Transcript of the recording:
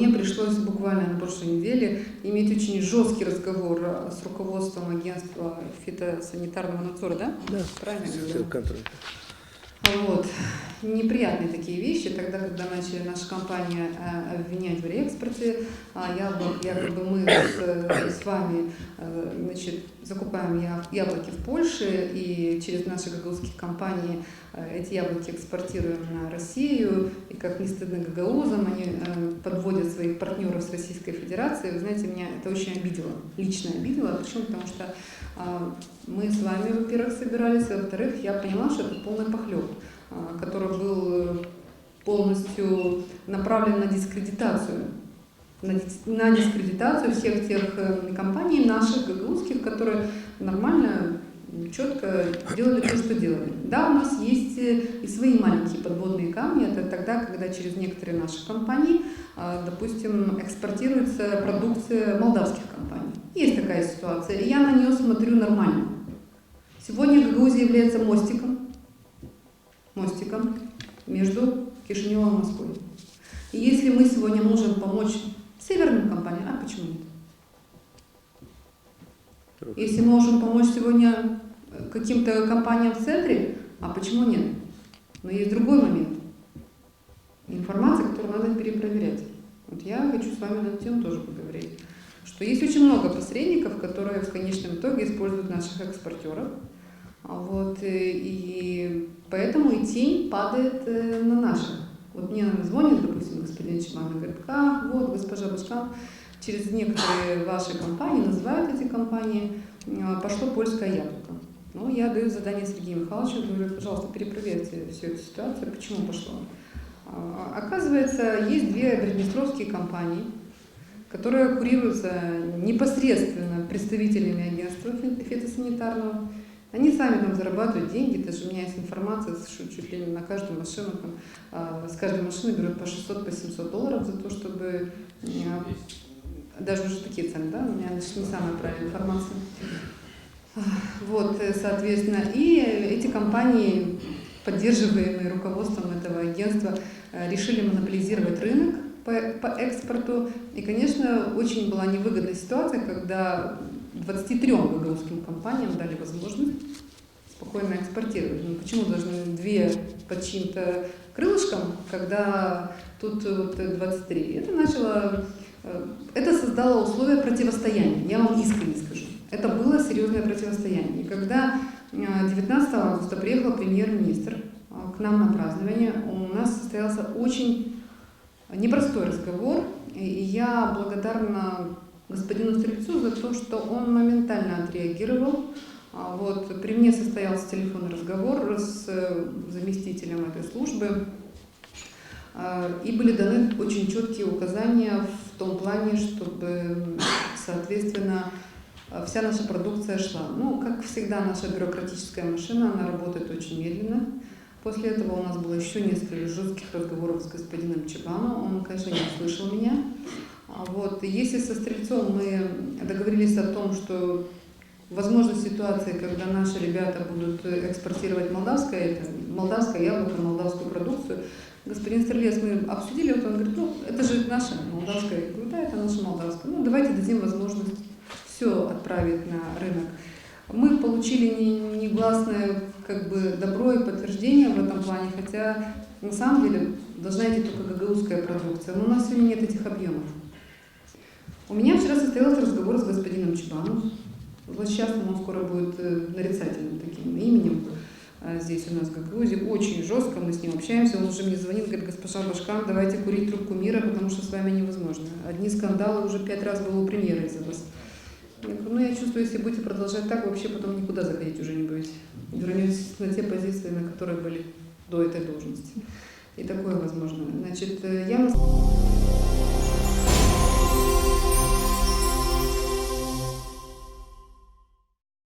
мне пришлось буквально на прошлой неделе иметь очень жесткий разговор с руководством агентства фитосанитарного надзора, да? Да. Правильно Все, говорю? контроль. Вот. Неприятные такие вещи, тогда, когда начали наша компания обвинять в реэкспорте яблок, якобы мы с вами закупаем яблоки в Польше и через наши гагаузские компании эти яблоки экспортируем на Россию, и как не стыдно гагаузам, они подводят своих партнеров с Российской Федерацией. Вы знаете, меня это очень обидело, лично обидело. Почему? Потому что мы с вами, во-первых, собирались, а во-вторых, я поняла, что это полный похлеб, который был полностью направлен на дискредитацию. На дискредитацию всех тех компаний наших, гагаузских, которые нормально, четко делали то, что делали. Да, у нас есть и свои маленькие подводные камни. Это тогда, когда через некоторые наши компании, допустим, экспортируется продукция молдавских компаний. Есть такая ситуация, и я на нее смотрю нормально. Сегодня Гагаузия является мостиком между Кишиневым и Москвой. И если мы сегодня можем помочь северным компаниям, а почему нет? Если мы можем помочь сегодня каким-то компаниям в центре, а почему нет? Но есть другой момент. Информация, которую надо перепроверять. Вот я хочу с вами на эту тему тоже поговорить. Что есть очень много посредников, которые в конечном итоге используют наших экспортеров. Вот, и поэтому и тень падает на наших. Вот мне звонит, допустим, господин Чиман и говорит: вот, госпожа Башкан, через некоторые ваши компании, называют эти компании, пошло польское яблоко. Ну, я даю задание Сергею Михайловичу, говорю: пожалуйста, перепроверьте всю эту ситуацию, почему пошло. Оказывается, есть две приднестровские компании, которые курируются непосредственно представителями агентства фитосанитарного. Они сами там зарабатывают деньги, даже у меня есть информация, что чуть ли не на каждую машину, с каждой машины берут по 600, по 700 долларов за то, чтобы, даже уже такие цены, да, у меня значит, не самая правильная информация. Вот, соответственно, и эти компании, поддерживаемые руководством этого агентства, решили монополизировать рынок по экспорту. И, конечно, очень была невыгодная ситуация, когда 23 гагаузским компаниям дали возможность спокойно экспортировать. Ну, почему должны две под чьим-то крылышком, когда тут вот 23? Это создало условия противостояния, я вам искренне скажу. Это было серьезное противостояние. И когда 19 августа приехал премьер-министр к нам на празднование, у нас состоялся очень непростой разговор, и я благодарна господину Стрельцу за то, что он моментально отреагировал. Вот, при мне состоялся телефонный разговор с заместителем этой службы, и были даны очень четкие указания в том плане, чтобы, соответственно, вся наша продукция шла. Ну, как всегда, наша бюрократическая машина, она работает очень медленно. После этого у нас было еще несколько жестких разговоров с господином Чебану. Он, конечно, не услышал меня. Вот. Если со Стрельцом мы договорились о том, что возможна ситуация, когда наши ребята будут экспортировать молдавское яблоко, молдавскую продукцию, господин Стрелец, мы обсудили, вот он говорит: ну, это же наше молдавское. Я говорю: да, это наше молдавское. Ну, давайте дадим возможность все отправить на рынок. Мы получили негласное добро и подтверждение в этом плане, хотя на самом деле должна идти только гагаузская продукция, но у нас сегодня нет этих объемов. У меня вчера состоялся разговор с господином Чебаном. Вот сейчас он скоро будет нарицательным таким именем здесь у нас в Гагаузии. Очень жестко мы с ним общаемся. Он уже мне звонил, говорит: госпожа Башкан, давайте курить трубку мира, потому что с вами невозможно. Одни скандалы, уже 5 раз было у премьера из-за вас. Я говорю: ну, я чувствую, если будете продолжать так, вообще потом никуда заходить уже не будете. Вернетесь на те позиции, на которые были до этой должности. И такое возможно. Значит, я